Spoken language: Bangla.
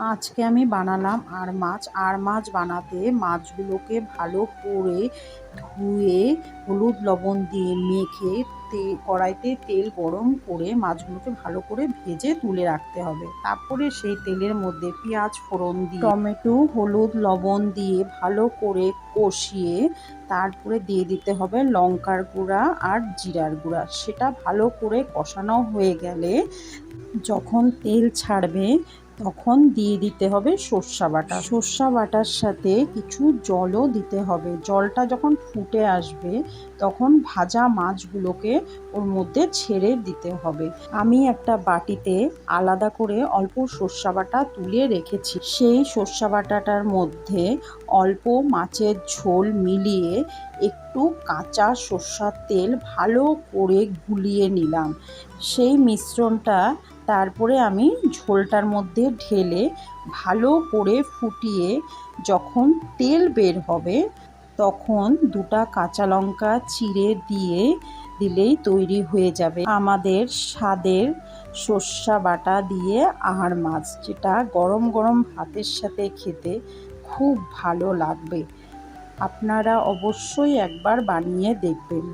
আজকে আমি বানালাম আর মাছ বানাতে মাছগুলোকে ভালো করে ধুয়ে হলুদ লবণ দিয়ে মেখে কড়াইতে তেল গরম করে মাছগুলোকে ভালো করে ভেজে তুলে রাখতে হবে। তারপরে সেই তেলের মধ্যে পেঁয়াজ ফোড়ন দিয়ে টমেটো হলুদ লবণ দিয়ে ভালো করে কষিয়ে তারপরে দিয়ে দিতে হবে লঙ্কার গুঁড়া আর জিরার গুঁড়া। সেটা ভালো করে কষানো হয়ে গেলে যখন তেল ছাড়বে তখন দিয়ে দিতে হবে সর্ষা বাটা। সর্ষা বাটার সাথে কিছু জলও দিতে হবে। জলটা যখন ফুটে আসবে তখন ভাজা মাছগুলোকে ওর মধ্যে ছেড়ে দিতে হবে। আমি একটা বাটিতে আলাদা করে অল্প সর্ষা বাটা তুলে রেখেছি। সেই সর্ষা বাটাটার মধ্যে অল্প মাছের ঝোল মিলিয়ে একটু কাঁচা সর্ষার তেল ভালো করে গুলিয়ে নিলাম। সেই মিশ্রণটা তারপরে আমি ঝোলটার মধ্যে ঢেলে ভালো করে ফুটিয়ে যখন তেল বের হবে তখন দুটো কাঁচা লঙ্কা চিড়ে দিলেই তৈরি হয়ে যাবে আমাদের স্বাদের সর্ষা বাটা দিয়ে আহার মাছ, যেটা গরম গরম ভাতের সাথে খেতে খুব ভালো লাগবে। আপনারা অবশ্যই একবার বানিয়ে দেখবেন।